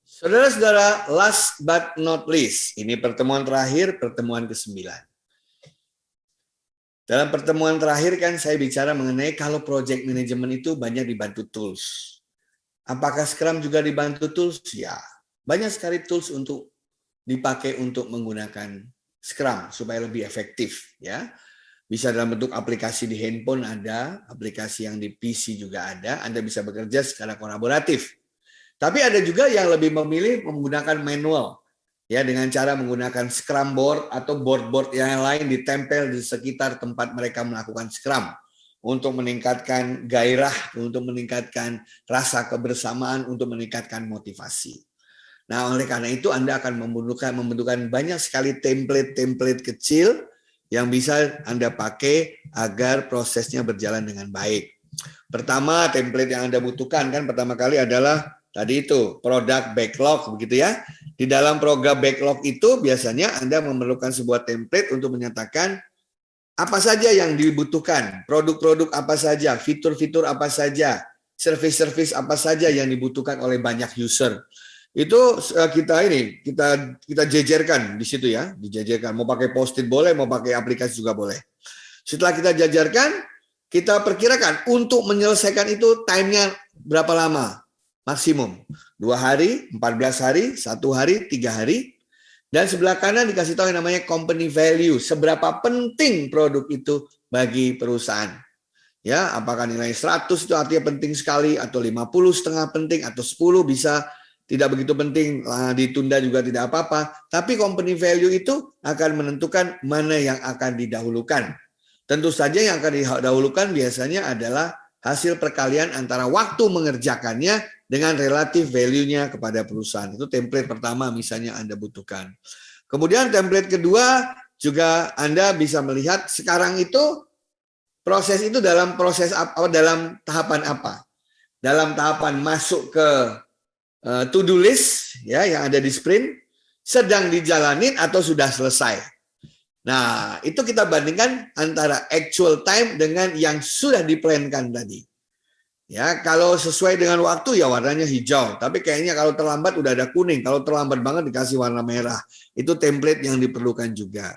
Saudara-saudara, last but not least, ini pertemuan terakhir, pertemuan ke-9. Dalam pertemuan terakhir kan saya bicara mengenai kalau project management itu banyak dibantu tools. Apakah Scrum juga dibantu tools? Ya, banyak sekali tools untuk dipakai untuk menggunakan Scrum supaya lebih efektif. Ya, bisa dalam bentuk aplikasi di handphone ada, aplikasi yang di PC juga ada. Anda bisa bekerja secara kolaboratif. Tapi ada juga yang lebih memilih menggunakan manual. Ya, dengan cara menggunakan Scrum board atau board-board yang lain ditempel di sekitar tempat mereka melakukan Scrum untuk meningkatkan gairah, untuk meningkatkan rasa kebersamaan, untuk meningkatkan motivasi. Nah, oleh karena itu Anda akan membutuhkan banyak sekali template-template kecil yang bisa Anda pakai agar prosesnya berjalan dengan baik. Pertama, template yang Anda butuhkan kan pertama kali adalah tadi itu product backlog, begitu ya. Di dalam program backlog itu biasanya Anda memerlukan sebuah template untuk menyatakan apa saja yang dibutuhkan, produk-produk apa saja, fitur-fitur apa saja, service-service apa saja yang dibutuhkan oleh banyak user. Itu kita jejerkan di situ ya, dijejerkan. Mau pakai post-it boleh, mau pakai aplikasi juga boleh. Setelah kita jajarkan, kita perkirakan untuk menyelesaikan itu time-nya berapa lama maksimum. 2 hari, 14 hari, 1 hari, 3 hari. Dan sebelah kanan dikasih tahu yang namanya company value. Seberapa penting produk itu bagi perusahaan. Ya, apakah nilai 100 itu artinya penting sekali, atau 50 setengah penting, atau 10 bisa tidak begitu penting, ditunda juga tidak apa-apa. Tapi company value itu akan menentukan mana yang akan didahulukan. Tentu saja yang akan didahulukan biasanya adalah hasil perkalian antara waktu mengerjakannya dengan relatif value-nya kepada perusahaan. Itu template pertama misalnya Anda butuhkan. Kemudian template kedua juga Anda bisa melihat sekarang itu proses itu dalam proses apa, dalam tahapan apa. Dalam tahapan masuk ke to-do list ya yang ada di sprint, sedang dijalanin atau sudah selesai. Nah, itu kita bandingkan antara actual time dengan yang sudah diplankan tadi. Ya, kalau sesuai dengan waktu ya warnanya hijau, tapi kayaknya kalau terlambat udah ada kuning, kalau terlambat banget dikasih warna merah. Itu template yang diperlukan juga.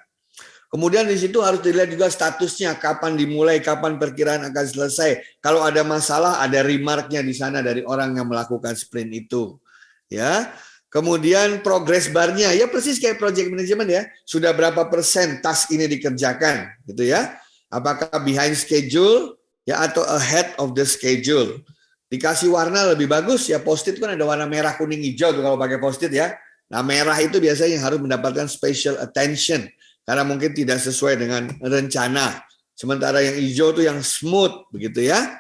Kemudian di situ harus dilihat juga statusnya, kapan dimulai, kapan perkiraan akan selesai. Kalau ada masalah, ada remarknya di sana dari orang yang melakukan sprint itu. Ya. Kemudian progress bar-nya, ya persis kayak project management ya. Sudah berapa persen task ini dikerjakan, gitu ya. Apakah behind schedule ya atau ahead of the schedule. Dikasih warna lebih bagus ya, post-it kan ada warna merah, kuning, hijau tuh kalau pakai post-it ya. Nah, merah itu biasanya harus mendapatkan special attention karena mungkin tidak sesuai dengan rencana. Sementara yang hijau itu yang smooth begitu ya.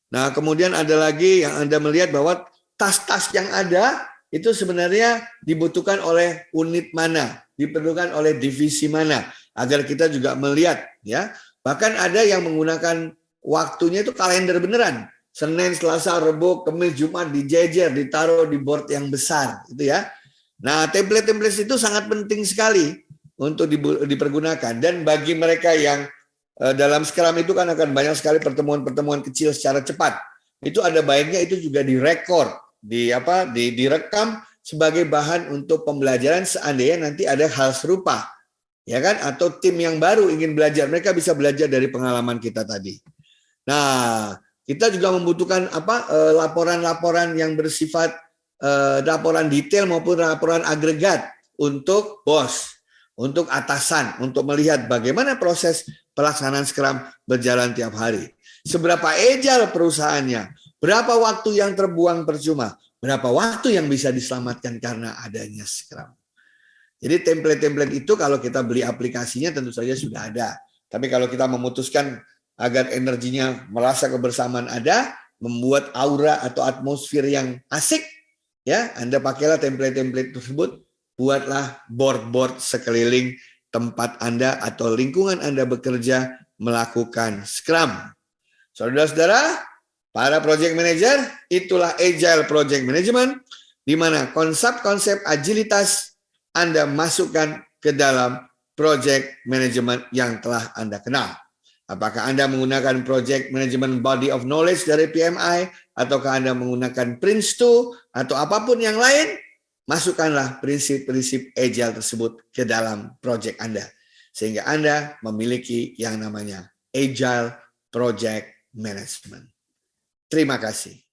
Nah, kemudian ada lagi yang Anda melihat bahwa tas-tas yang ada itu sebenarnya dibutuhkan oleh unit mana, diperlukan oleh divisi mana, agar kita juga melihat ya. Bahkan ada yang menggunakan waktunya itu kalender beneran. Senin, Selasa, Rabu, Kamis, Jumat dijejer, ditaruh di board yang besar gitu ya. Nah, template-template itu sangat penting sekali untuk dipergunakan, dan bagi mereka yang dalam Scrum itu kan akan banyak sekali pertemuan-pertemuan kecil secara cepat. Itu ada baiknya itu juga direkord, direkam sebagai bahan untuk pembelajaran seandainya nanti ada hal serupa. Ya kan, atau tim yang baru ingin belajar, mereka bisa belajar dari pengalaman kita tadi. Nah, kita juga membutuhkan laporan-laporan yang bersifat laporan detail maupun laporan agregat untuk bos, untuk atasan, untuk melihat bagaimana proses pelaksanaan Scrum berjalan tiap hari. Seberapa agile perusahaannya, berapa waktu yang terbuang percuma, berapa waktu yang bisa diselamatkan karena adanya Scrum. Jadi template-template itu kalau kita beli aplikasinya tentu saja sudah ada. Tapi kalau kita memutuskan agar energinya merasa kebersamaan ada, membuat aura atau atmosfer yang asik, ya Anda pakailah template-template tersebut, buatlah board-board sekeliling tempat Anda atau lingkungan Anda bekerja melakukan Scrum. Saudara-saudara, para project manager, itulah agile project management, di mana konsep-konsep agilitas Anda masukkan ke dalam project management yang telah Anda kenal. Apakah Anda menggunakan project management body of knowledge dari PMI, ataukah Anda menggunakan Prince2, atau apapun yang lain, masukkanlah prinsip-prinsip Agile tersebut ke dalam project Anda. Sehingga Anda memiliki yang namanya Agile Project Management. Terima kasih.